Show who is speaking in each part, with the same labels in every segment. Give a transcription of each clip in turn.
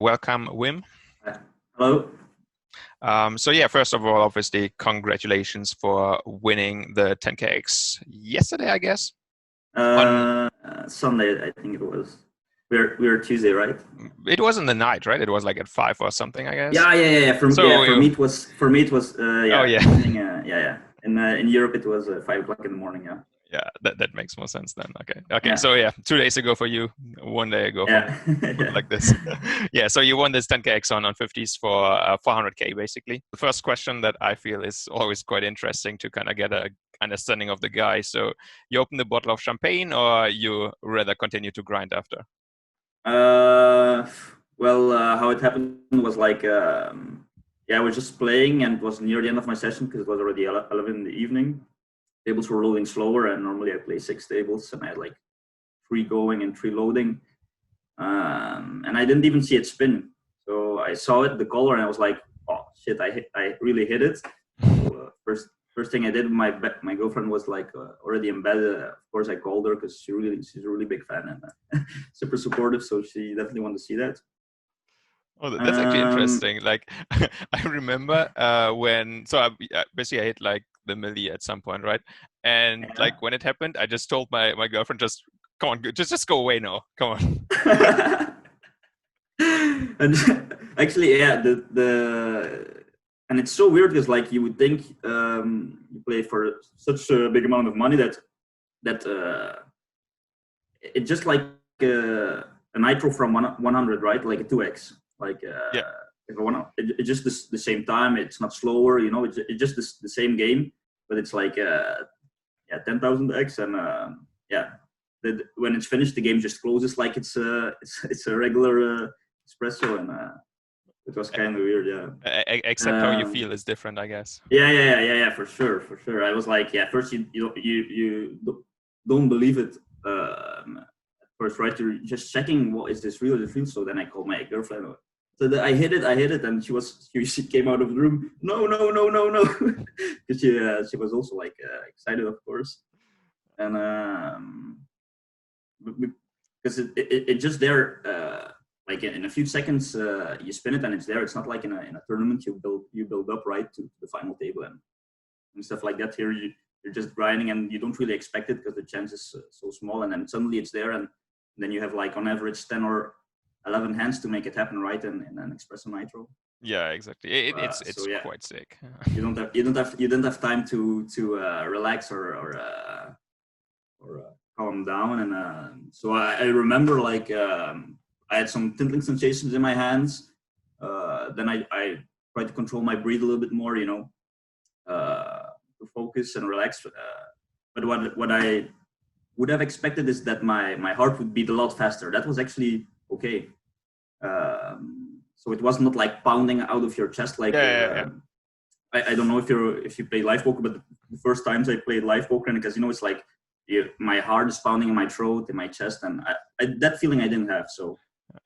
Speaker 1: Welcome, Wim.
Speaker 2: Hello.
Speaker 1: So yeah, first of all, obviously, congratulations for winning the 10K yesterday, I guess. On
Speaker 2: Sunday, I think it was. We're Tuesday, right?
Speaker 1: It was in the night, right? It was like at 5 or something, I guess.
Speaker 2: Yeah.
Speaker 1: So
Speaker 2: For me it was
Speaker 1: oh yeah,
Speaker 2: evening. Yeah. In Europe it was 5 o'clock in the morning. Yeah.
Speaker 1: yeah, that makes more sense then. Okay.
Speaker 2: Yeah.
Speaker 1: So yeah, 2 days ago for you, 1 day ago for me.
Speaker 2: Yeah.
Speaker 1: Put it
Speaker 2: Yeah.
Speaker 1: like this. Yeah, so you won this 10K on 50s for 400K basically. The first question that I feel is always quite interesting to kind of get a understanding of the guy. So you open the bottle of champagne, or you rather continue to grind after?
Speaker 2: Uh, how it happened was like, I was just playing and it was near the end of my session because it was already 11 in the evening. Tables were loading slower, and normally I play 6 tables, and I had like 3 going and 3 loading. And I didn't even see it spin. So I saw it, the color, and I was like, "Oh shit! I really hit it." So, first thing I did, my girlfriend was like already in bed. Of course, I called her because she's a really big fan and super supportive. So she definitely wanted to see that.
Speaker 1: Oh, that's actually
Speaker 2: Um,
Speaker 1: interesting. Like, I remember basically I hit like the milli at some point, right? And
Speaker 2: yeah.
Speaker 1: like when it happened, I just told my girlfriend, just come on, just go away now, come on.
Speaker 2: And actually, yeah, the and it's so weird because like you would think you play for such a big amount of money that it's just like a nitro from 100, right? Like a 2x, like
Speaker 1: Yeah,
Speaker 2: if I want it's just the same time. It's not slower, it's just the same game, but it's like 10,000x, and yeah, when it's finished, the game just closes like it's a regular espresso, and it was kind of weird, yeah.
Speaker 1: except how you
Speaker 2: Um,
Speaker 1: feel is different, I guess.
Speaker 2: yeah, for sure. I was like, yeah, first you don't believe it. At first, right? You're just checking, what is this real? Is it real? So then I called my girlfriend. So I hit it, and she came out of the room. No, because she was also like excited, of course, and because it just there. Like in a few seconds, you spin it and it's there. It's not like in a tournament you build up right to the final table and stuff like that. Here you're just grinding and you don't really expect it because the chance is so small, and then suddenly it's there, and then you have like on average 10 or 11 hands to make it happen, right? In an Expresso Nitro.
Speaker 1: Yeah, exactly.
Speaker 2: So
Speaker 1: It's
Speaker 2: yeah,
Speaker 1: quite sick.
Speaker 2: you don't have time to relax or calm down, and so I remember like I had some tingling sensations in my hands. Then I tried to control my breathe a little bit more, to focus and relax. But what I would have expected is that my heart would beat a lot faster. That was actually okay. So it was not like pounding out of your chest like.
Speaker 1: Yeah.
Speaker 2: I don't know if you play live poker, but the first times I played live poker in a casino, it's like my heart is pounding in my throat, in my chest, and that feeling I didn't have. So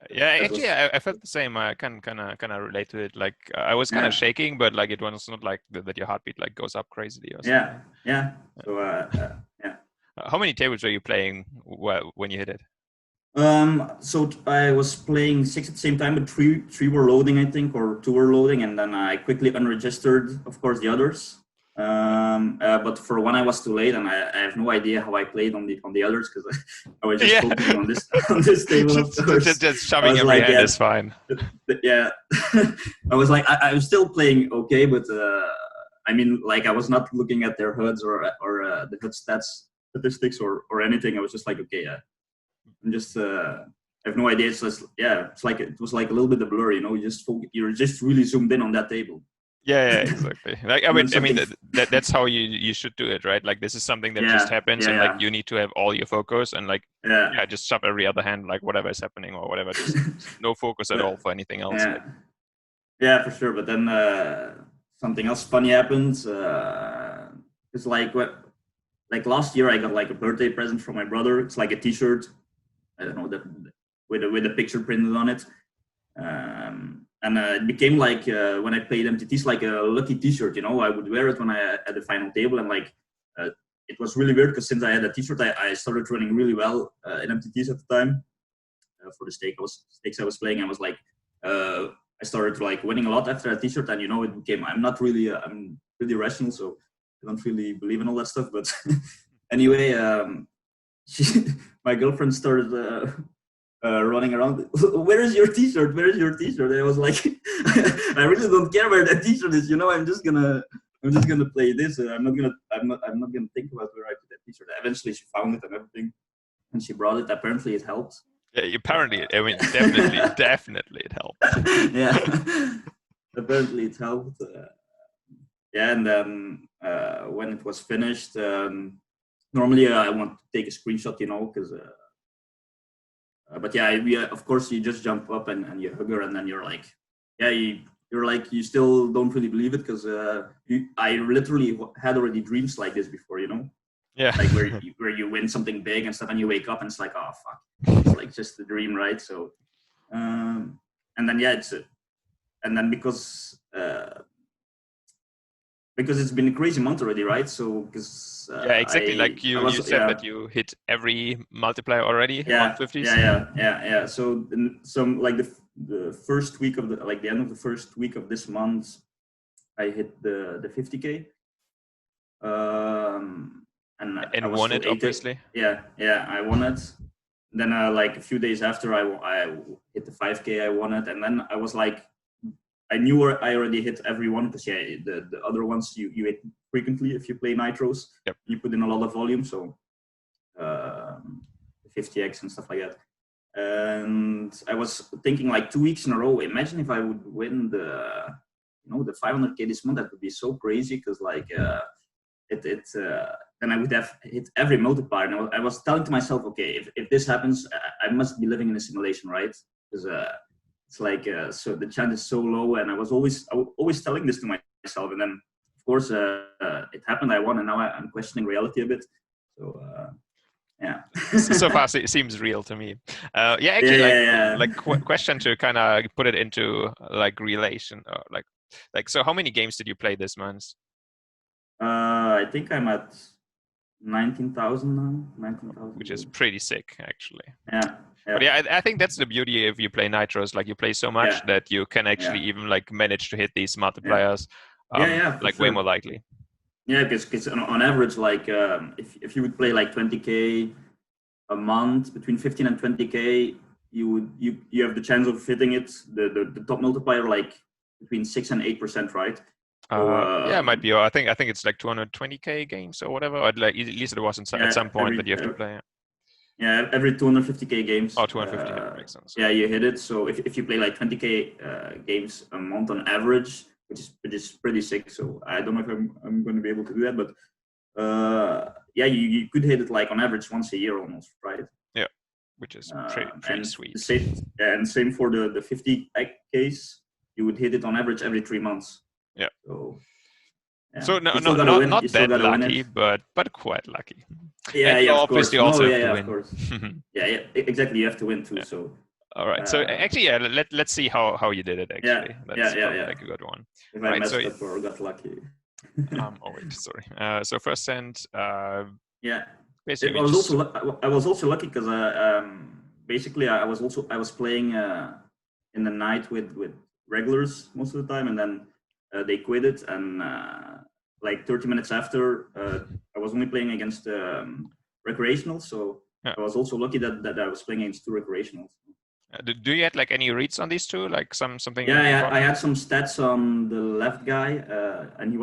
Speaker 1: Yeah,
Speaker 2: that
Speaker 1: actually,
Speaker 2: was
Speaker 1: I felt the same. I can kind of relate to it. Like I was kind of
Speaker 2: yeah,
Speaker 1: shaking, but like it was not like that your heartbeat like goes up crazily or something.
Speaker 2: yeah. So yeah.
Speaker 1: How many tables were you playing when you hit it?
Speaker 2: So I was playing 6 at the same time, but three were loading, I think, or 2 were loading, and then I quickly unregistered, of course, the others. But for one, I was too late, and I have no idea how I played on the others because I was just
Speaker 1: Yeah,
Speaker 2: focusing on this on this table, of course.
Speaker 1: just
Speaker 2: I
Speaker 1: shoving
Speaker 2: was
Speaker 1: every
Speaker 2: like,
Speaker 1: hand
Speaker 2: yeah,
Speaker 1: is fine.
Speaker 2: yeah. I was like, I was still playing okay, but I mean, like, I was not looking at their HUDs or the HUD statistics or anything. I was just like, okay, I'm just I have no idea. It's just, yeah, it was like a little bit of blur, you're just really zoomed in on that table,
Speaker 1: Yeah, exactly. Like
Speaker 2: and then
Speaker 1: I mean
Speaker 2: something.
Speaker 1: that's how you should do it, right? Like this is something that just
Speaker 2: Yeah,
Speaker 1: happens, and like
Speaker 2: yeah,
Speaker 1: you need to have all your focus, and like
Speaker 2: yeah,
Speaker 1: yeah, just shove every other hand, like whatever is happening or whatever, just no focus at all
Speaker 2: but
Speaker 1: for anything else.
Speaker 2: yeah,
Speaker 1: Like
Speaker 2: yeah, for sure. But then something else funny happened. It's like last year I got like a birthday present from my brother. It's like a T-shirt. I don't know, that with a picture printed on it. And it became like when I played MTTs, like a lucky T-shirt. I would wear it when I at the final table, and like uh, it was really weird because since I had a T-shirt, I started running really well in MTTs at the time for the stakes I was playing. I was like I started like winning a lot after that T-shirt, and it became. I'm not really. I'm really rational, so I don't really believe in all that stuff. But anyway, my girlfriend started running around. Where is your T-shirt? Where is your T-shirt? And I was like, I really don't care where that T-shirt is. I'm just gonna play this. I'm not gonna think about where I put that T-shirt. Eventually, she found it and everything, and she brought it. Apparently, it helped.
Speaker 1: Yeah, apparently, I mean, definitely it helped.
Speaker 2: Yeah, apparently it helped. Yeah, and then when it was finished, normally I want to take a screenshot, because. But yeah, of course you just jump up and you hug her, and then you're like, yeah, you're like, you still don't really believe it because I literally had already dreams like this before,
Speaker 1: Yeah.
Speaker 2: Like where you win something big and stuff, and you wake up and it's like, oh fuck, it's like just a dream, right? So, and then and then because it's been a crazy month already, right? So because
Speaker 1: yeah, exactly. Like you said that you hit every multiplier already.
Speaker 2: Yeah,
Speaker 1: 150s.
Speaker 2: Yeah. So like the first week of the end of the first week of this month, I hit the 50K. And I
Speaker 1: won it, obviously.
Speaker 2: Yeah, I won it. Then like a few days after I hit the 5K, I won it, and then I was like, I knew I already hit every one because the other ones you hit frequently if you play nitros.
Speaker 1: Yep.
Speaker 2: You put in a lot of volume, so 50x and stuff like that. And I was thinking like 2 weeks in a row. Imagine if I would win the 500K this month. That would be so crazy because like then I would have hit every multiplier. And I was telling to myself, okay, if this happens, I must be living in a simulation, right? Because it's like so the chance is so low, and I was always telling this to myself, and then of course it happened. I won, and now I'm questioning reality a bit. So yeah.
Speaker 1: So far it seems real to me. Like question to kind of put it into like relation, or like so how many games did you play this month?
Speaker 2: I think I'm at 19,000 now. 19,000.
Speaker 1: Which is pretty sick, actually.
Speaker 2: Yeah.
Speaker 1: But yeah, I think that's the beauty if you play nitros. Like you play so much that you can actually even like manage to hit these multipliers. Like way more likely.
Speaker 2: Yeah, because on average, like if you would play like 20K a month, between 15 and 20K, you have the chance of hitting it. The top multiplier like between 6 and 8%, right?
Speaker 1: Yeah, it might be. I think it's like 220K games or whatever. Or like at least it was at some point that you have to play.
Speaker 2: Yeah, every 250K games.
Speaker 1: Oh, 250 makes sense.
Speaker 2: Yeah, you hit it. So if you play like 20K games a month on average, which is pretty sick. So I don't know if I'm going to be able to do that, but yeah, you could hit it like on average once a year almost, right?
Speaker 1: Yeah, which is pretty sweet.
Speaker 2: Same for the 50K case, you would hit it on average every 3 months.
Speaker 1: Yeah.
Speaker 2: So
Speaker 1: no, not that lucky, but quite lucky.
Speaker 2: Yeah,
Speaker 1: and
Speaker 2: yeah.
Speaker 1: Obviously, also have to win.
Speaker 2: Of course. yeah, exactly. You have to win too.
Speaker 1: Yeah.
Speaker 2: So.
Speaker 1: All right. So actually, let's see how you did it. Actually, that's like a good one.
Speaker 2: If I messed up or got lucky.
Speaker 1: Oh wait, sorry. So first send.
Speaker 2: Yeah.
Speaker 1: Basically,
Speaker 2: I was also lucky because basically I was playing in the night with regulars most of the time, and then they quit it, and like 30 minutes after I was only playing against recreationals, so I was also lucky that I was playing against 2 recreationals.
Speaker 1: Do you have like any reads on these two, like something?
Speaker 2: Yeah, I had some stats on the left guy, and he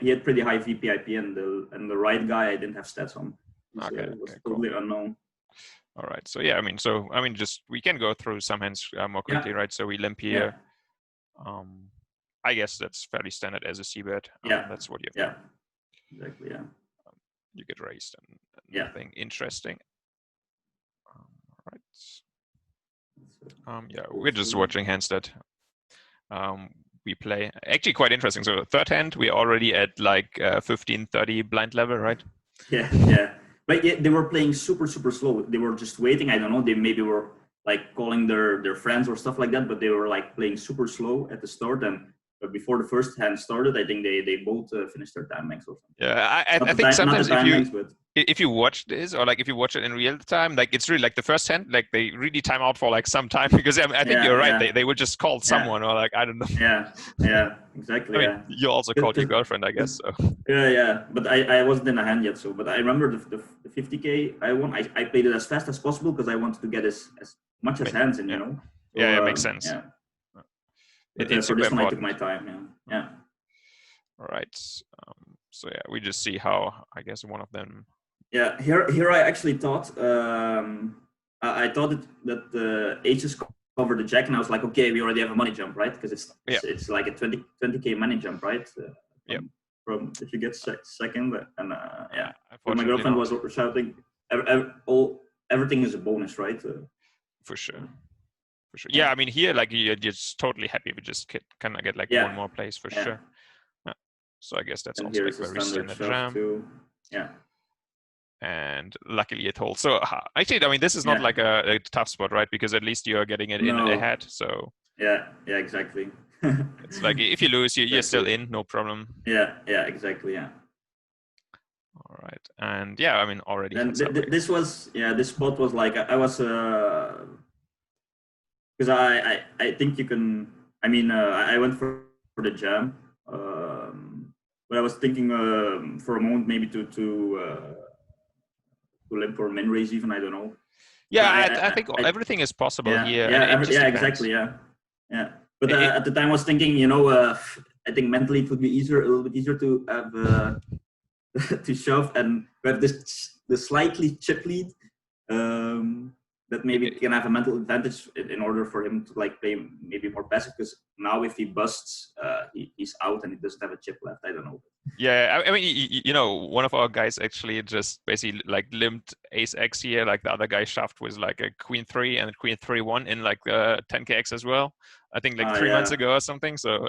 Speaker 2: had pretty high VPIP, and the right guy I didn't have stats on. It was totally unknown.
Speaker 1: All right, so yeah, I mean, just we can go through some hands more quickly, right? So we limp here. I guess that's fairly standard as a c-bet. That's what you have.
Speaker 2: Yeah, exactly. Yeah.
Speaker 1: You get raised and nothing interesting. All right. Yeah, we're just watching hands that we play. Actually, quite interesting. So third hand, we're already at like 15-30 blind level, right?
Speaker 2: Yeah. But they were playing super slow. They were just waiting. I don't know. They maybe were like calling their friends or stuff like that. But they were like playing super slow at the start, and before the first hand started, I think they both finished their time max or something.
Speaker 1: Yeah, I think sometimes
Speaker 2: but
Speaker 1: if you watch this, or like if you watch it in real time, like it's really like the first hand, like they really time out for like some time, because I think you're right. They would just call someone, or like, I don't know.
Speaker 2: Yeah, exactly.
Speaker 1: I mean, you also called your girlfriend, I guess. So.
Speaker 2: Yeah. But I wasn't in a hand yet, so. But I remember the 50K I won. I played it as fast as possible because I wanted to get as much as hands in, you know. So,
Speaker 1: yeah, makes sense.
Speaker 2: Yeah.
Speaker 1: But
Speaker 2: for this one, I took my time. Yeah.
Speaker 1: All right. So yeah, we just see how, I guess, one of them.
Speaker 2: Yeah. Here I actually thought. I thought that the aces cover the jack, and I was like, okay, we already have a money jump, right? Because it's like a 20K money jump, right? From if you get second, and but my girlfriend was shouting, everything is a bonus, right?
Speaker 1: For sure. Yeah, I mean, here, like, you're just totally happy if you just kind of get like one more place for sure. Yeah. So I guess that's also like very standard jam.
Speaker 2: Too. Yeah.
Speaker 1: And luckily it holds. So actually, I mean, this is not like a tough spot, right? Because at least you're getting it in ahead. So
Speaker 2: yeah, exactly.
Speaker 1: It's like if you lose, you're still in, no problem.
Speaker 2: Yeah, exactly. Yeah.
Speaker 1: All right, and yeah, I mean, already.
Speaker 2: And this spot was like I was because I think you can. I mean, I went for the jam, but I was thinking for a moment maybe to limp or min raise even. I don't know.
Speaker 1: Yeah, I think everything is possible here.
Speaker 2: Yeah, exactly. Yeah. But at the time, I was thinking, you know, I think mentally it would be a little bit easier to have to shove and have the slightly chip lead. That maybe can have a mental advantage in order for him to like play maybe more passive, because now if he busts, he's out and he doesn't have a chip left. I don't know.
Speaker 1: Yeah, I mean, you know, one of our guys actually just basically like limped ace X here. Like the other guy shoved with like a queen 3 and queen 3-1 in like 10KX as well. I think like 3 months ago or something. So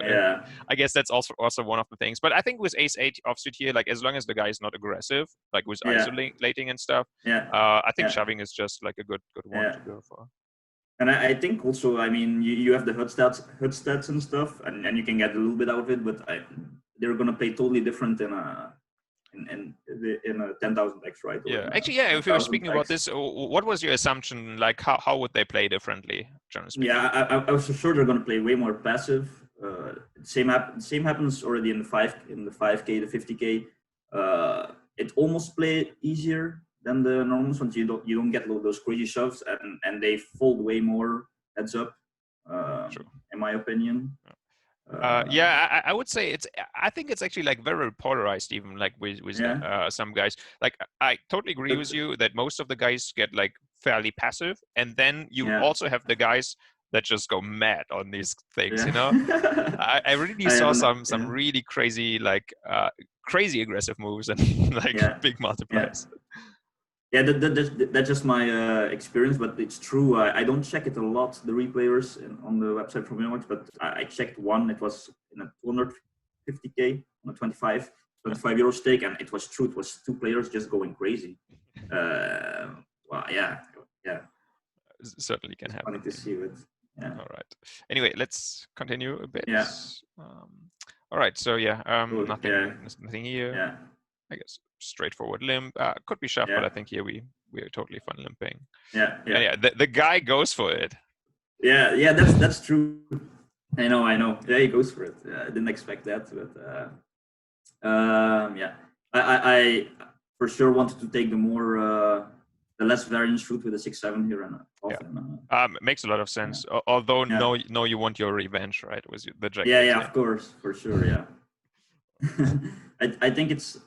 Speaker 1: I guess that's also one of the things. But I think with ace 8 offsuit here, like as long as the guy is not aggressive, like with isolating and stuff, I think shoving is just like a good one to go for.
Speaker 2: And I think also, I mean, you have the HUD stats and stuff, and you can get a little bit out of it, but they're gonna play totally different in a 10,000X, right?
Speaker 1: Yeah, actually, yeah. If you were speaking about this, what was your assumption? Like, how would they play differently, generally speaking?
Speaker 2: Yeah, I was sure they're gonna play way more passive. Same happens already in the 5K, the 50K. It almost play easier than the normals ones. You don't get those crazy shoves, and they fold way more heads up. In my opinion.
Speaker 1: I would say I think it's actually like very polarized, even like with some guys. Like I totally agree with you that most of the guys get like fairly passive, and then you also have the guys that just go mad on these things. You know, I really saw some really crazy crazy aggressive moves and like big multipliers.
Speaker 2: Yeah, that's just my experience, but it's true. I don't check it a lot, the replayers on the website from Winamax, but I checked one. It was in a 250K on a 25 euro stake, and it was true. It was two players just going crazy. Well, yeah.
Speaker 1: Certainly can happen.
Speaker 2: Funny to see it. Yeah.
Speaker 1: All right. Anyway, let's continue a bit.
Speaker 2: Yeah.
Speaker 1: All right. So nothing here.
Speaker 2: Yeah.
Speaker 1: I guess straightforward limp. Could be shoved, but I think here we're totally fine limping.
Speaker 2: Yeah.
Speaker 1: The guy goes for it.
Speaker 2: Yeah. That's true. I know. Yeah, he goes for it. I didn't expect that, but I for sure wanted to take the less variance route with the 6-7 here and often.
Speaker 1: Makes a lot of sense. Although no, you want your revenge, right? Was the jack?
Speaker 2: Yeah, of course, for sure. Yeah. I think it's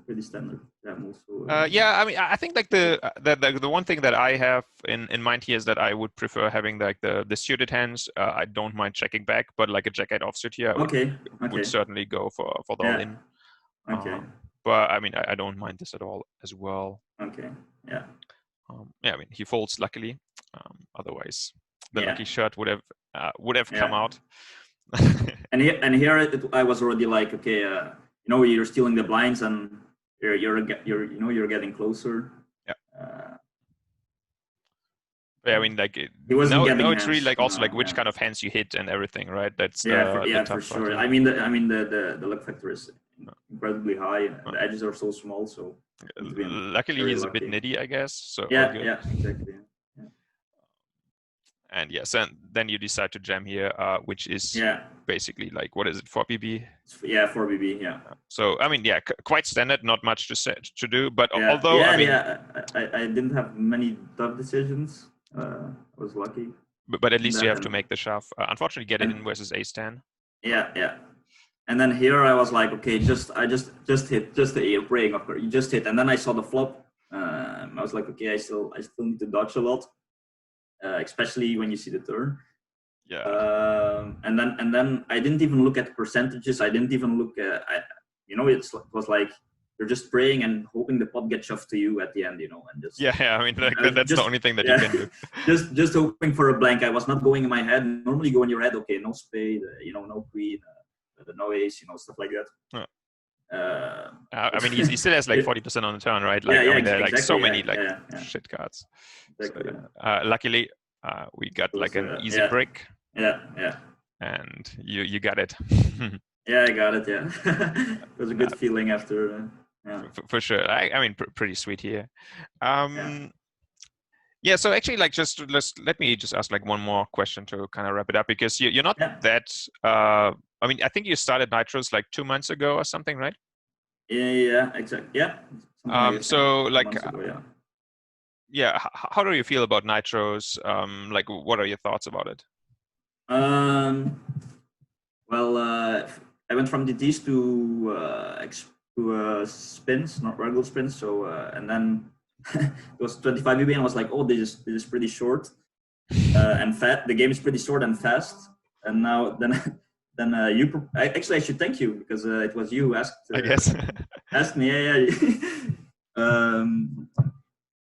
Speaker 2: pretty standard. Also,
Speaker 1: I mean, I think like the one thing that I have in mind here is that I would prefer having like the suited hands. I don't mind checking back, but like a jack-8 offsuit here, I would certainly go for the all-in.
Speaker 2: Okay.
Speaker 1: But I mean, I don't mind this at all as well.
Speaker 2: Okay. Yeah.
Speaker 1: I mean, he folds luckily. Otherwise, the lucky shot would have come out.
Speaker 2: and here I was already like, okay, you're stealing the blinds and you're getting closer.
Speaker 1: Yeah. Yeah, I mean, like
Speaker 2: He wasn't getting
Speaker 1: no, it's really
Speaker 2: hands.
Speaker 1: like also
Speaker 2: No,
Speaker 1: like which
Speaker 2: yeah.
Speaker 1: kind of hands you hit and everything, right? That's
Speaker 2: Yeah,
Speaker 1: the
Speaker 2: for
Speaker 1: tough part.
Speaker 2: sure.
Speaker 1: Yeah.
Speaker 2: I mean, the luck factor is incredibly high. The edges are so small, so you need to be
Speaker 1: Luckily,
Speaker 2: very
Speaker 1: he's a bit
Speaker 2: lucky.
Speaker 1: nitty, I guess. So all
Speaker 2: Yeah,
Speaker 1: good.
Speaker 2: yeah, exactly. Yeah.
Speaker 1: And yes, and then you decide to jam here, which is
Speaker 2: Yeah,
Speaker 1: basically like what is it, 4BB?
Speaker 2: yeah, 4BB. Yeah.
Speaker 1: So I mean, yeah, quite standard, not much to do. But
Speaker 2: Yeah,
Speaker 1: although I
Speaker 2: yeah,
Speaker 1: mean,
Speaker 2: yeah. I didn't have many tough decisions. I was lucky
Speaker 1: but at
Speaker 2: in
Speaker 1: least you
Speaker 2: that,
Speaker 1: have to make the shove. Unfortunately, get it in
Speaker 2: and
Speaker 1: versus Ace-10.
Speaker 2: yeah, yeah. And then here I was like, okay, I just hit, just a praying, of course, you just hit, and then I saw the flop. I was like, okay, I still need to dodge a lot, especially when you see the turn.
Speaker 1: Yeah.
Speaker 2: And then I didn't even look at the percentages. I didn't even look at, it was like you're just praying and hoping the pot gets shoved to you at the end, and just
Speaker 1: Yeah. I mean, like, that's
Speaker 2: just,
Speaker 1: the only thing that
Speaker 2: yeah,
Speaker 1: you can do.
Speaker 2: just hoping for a blank. I was not going in my head. Normally, go in your head. Okay, no spade, no queen, no ace, stuff like that.
Speaker 1: Yeah.
Speaker 2: Uh,
Speaker 1: I mean, he still has like 40% on the turn, right? Like,
Speaker 2: yeah,
Speaker 1: I mean, there are like
Speaker 2: exactly,
Speaker 1: so many like
Speaker 2: yeah.
Speaker 1: shit cards.
Speaker 2: Exactly.
Speaker 1: So, luckily, we got like an easy brick.
Speaker 2: Yeah.
Speaker 1: And you got it.
Speaker 2: Yeah, I got it. Yeah, it was a good feeling after. Yeah.
Speaker 1: For sure. I mean, pretty sweet here. Yeah. So actually, like, let me just ask like one more question to kind of wrap it up, because you're not that. I mean, I think you started Nitros like 2 months ago or something, right?
Speaker 2: Yeah, exactly. Yeah.
Speaker 1: So like,
Speaker 2: ago,
Speaker 1: how do you feel about Nitros? Like, what are your thoughts about it?
Speaker 2: Well, I went from DTs to spins, not regular spins. So and then it was 25 BB, and I was like, oh, this is pretty short and fat. The game is pretty short and fast. And now then actually I should thank you, because it was you who asked.
Speaker 1: I guess.
Speaker 2: Asked me, yeah.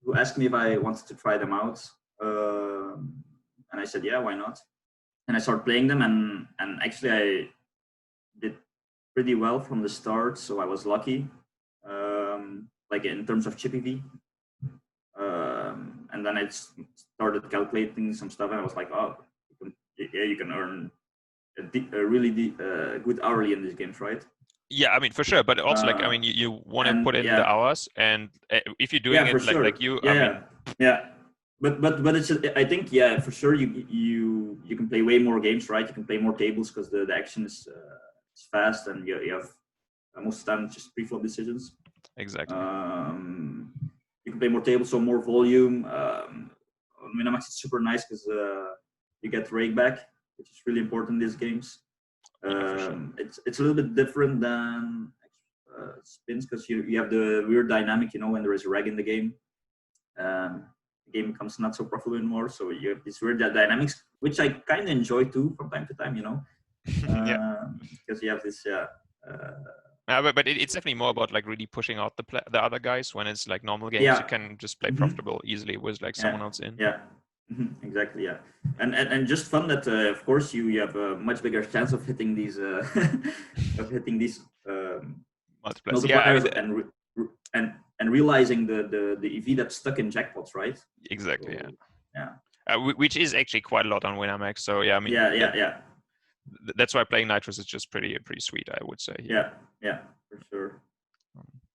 Speaker 2: Who asked me if I wanted to try them out, and I said, yeah, why not? And I started playing them, and actually I did pretty well from the start, so I was lucky, like in terms of chip EV. And then I started calculating some stuff, and I was like, oh, you can earn a really good hourly in these games, right?
Speaker 1: Yeah, I mean, for sure, but also like, I mean, you want to put in the hours, and if you're doing it
Speaker 2: sure.
Speaker 1: like you,
Speaker 2: yeah,
Speaker 1: I mean,
Speaker 2: yeah. But it's just, I think, yeah, for sure you can play way more games, right? You can play more tables because the action is fast, and you have most of the time just pre-flop decisions.
Speaker 1: Exactly.
Speaker 2: You can play more tables, so more volume. On Winamax, it's super nice because you get rake back, which is really important in these games.
Speaker 1: Sure.
Speaker 2: It's a little bit different than spins, because you have the weird dynamic, when there is a reg in the game. The game becomes not so profitable anymore, so you have this weird dynamics, which I kind of enjoy too from time to time, because you have this
Speaker 1: but it's definitely more about like really pushing out the other guys. When it's like normal games, you can just play profitable easily with like someone else in.
Speaker 2: Yeah. Exactly, yeah, and just fun that of course you have a much bigger chance of hitting these multipliers. Yeah, and realizing the EV that's stuck in jackpots, right?
Speaker 1: Exactly.
Speaker 2: So,
Speaker 1: yeah. Which is actually quite a lot on Winamax. So yeah, I mean,
Speaker 2: yeah.
Speaker 1: That's why playing Nitros is just pretty sweet, I would say.
Speaker 2: Yeah, for sure.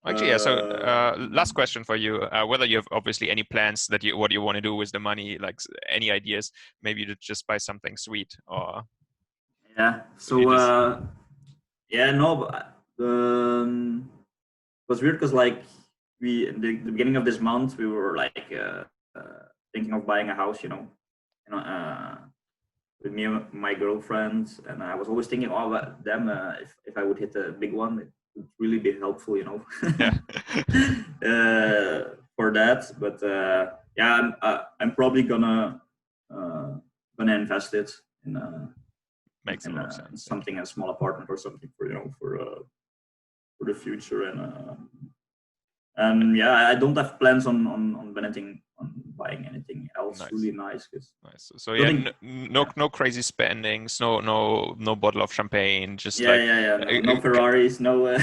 Speaker 1: Actually, yeah. So, last question for you: whether you have obviously any plans what you want to do with the money, like any ideas, maybe to just buy something sweet, or
Speaker 2: yeah. So it was weird because like in the beginning of this month we were like thinking of buying a house, with me and my girlfriend, and I was always thinking, oh, damn, if I would hit a big one, it would really be helpful,
Speaker 1: Yeah.
Speaker 2: for that. But yeah, I'm probably gonna invest it in
Speaker 1: makes a lot of sense.
Speaker 2: Something, a small apartment or something for the future, and yeah, I don't have plans on buying anything else.
Speaker 1: Nice.
Speaker 2: Really nice.
Speaker 1: So yeah, no crazy spendings, no bottle of champagne, just
Speaker 2: no Ferraris, no.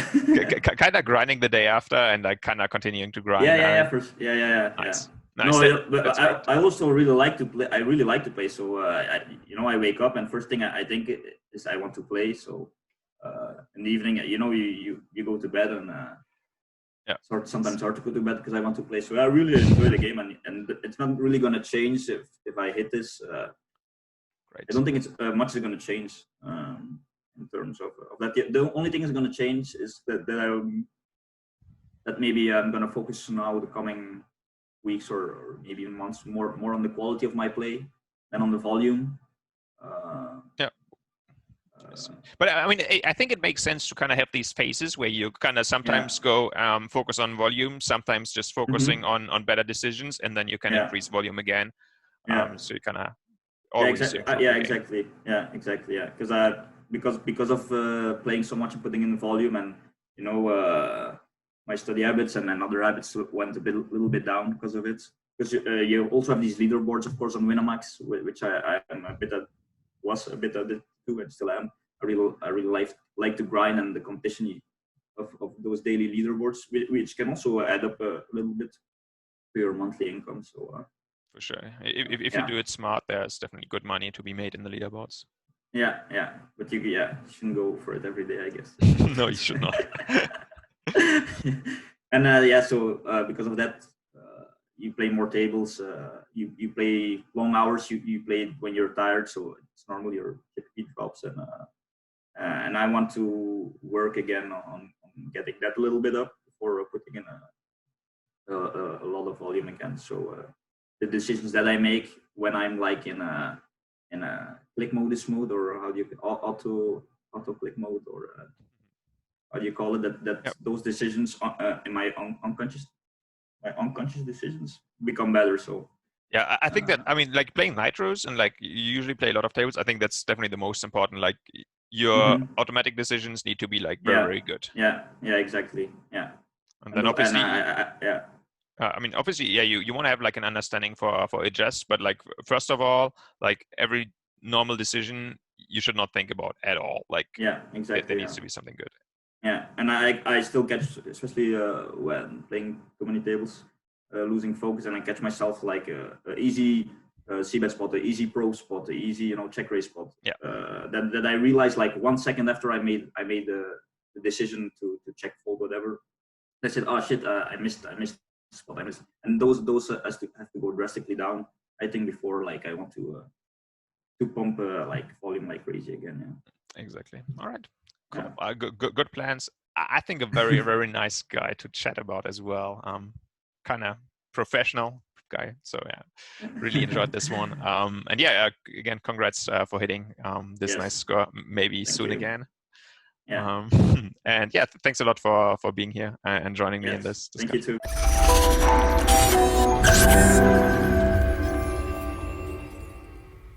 Speaker 1: Kind of grinding the day after, and like kind of continuing to grind.
Speaker 2: Yeah.
Speaker 1: Nice. Nice.
Speaker 2: But I also really like to play. I really like to play. So I wake up and first thing I think is I want to play. So in the evening, you go to bed and sometimes hard to go to bed because I want to play. So I really enjoy the game, and it's not really gonna change if I hit this.
Speaker 1: Great.
Speaker 2: I don't think it's much is gonna change in terms of that. The only thing is gonna change is that maybe I'm gonna focus now the coming weeks or maybe even months more on the quality of my play than on the volume.
Speaker 1: But I mean, I think it makes sense to kind of have these phases where you kind of sometimes go focus on volume, sometimes just focusing on better decisions, and then you can increase volume again. So you kind of always
Speaker 2: exactly. Because of playing so much and putting in volume, and my study habits and other habits went little bit down because of it. Because you also have these leaderboards, of course, on Winamax, which I am was a bit addicted to, and still am. I really like to grind and the competition of those daily leaderboards, which can also add up a little bit to your monthly income. So
Speaker 1: for sure, if you do it smart, there's definitely good money to be made in the leaderboards.
Speaker 2: Yeah, but you shouldn't go for it every day, I guess.
Speaker 1: No, you should not.
Speaker 2: And so because of that, you play more tables. You play long hours. You play when you're tired, so it's normal your heat drops. And I want to work again on getting that a little bit up before putting in a lot of volume again. So the decisions that I make when I'm like in a click modus mode, or how do you auto click mode, or how do you call it? Those decisions in my unconscious decisions become better. So
Speaker 1: yeah, I think that, I mean, like playing nitros and like you usually play a lot of tables, I think that's definitely the most important. Like your automatic decisions need to be like very good.
Speaker 2: Yeah, exactly. Yeah.
Speaker 1: And then obviously, I mean, obviously, you want to have like an understanding for adjust, but like first of all, like every normal decision you should not think about at all. Like
Speaker 2: exactly.
Speaker 1: There needs to be something good.
Speaker 2: Yeah, and I still catch, especially when playing too many tables, losing focus, and I catch myself like a easy c-bet spot, a easy pro spot, a easy check raise spot. That I realized like 1 second after I made the decision to check fold whatever. I said, oh shit, I missed the spot, and those have to go drastically down, I think, before like I want to pump like volume like crazy again. Yeah.
Speaker 1: Exactly. All right. Cool. Good plans. I think a very very nice guy to chat about as well. Kind of professional guy. So yeah, really enjoyed this one. And again, congrats for hitting this nice score. Maybe soon again.
Speaker 2: Yeah.
Speaker 1: And thanks a lot for being here and joining me in this discussion.
Speaker 2: Thank you too.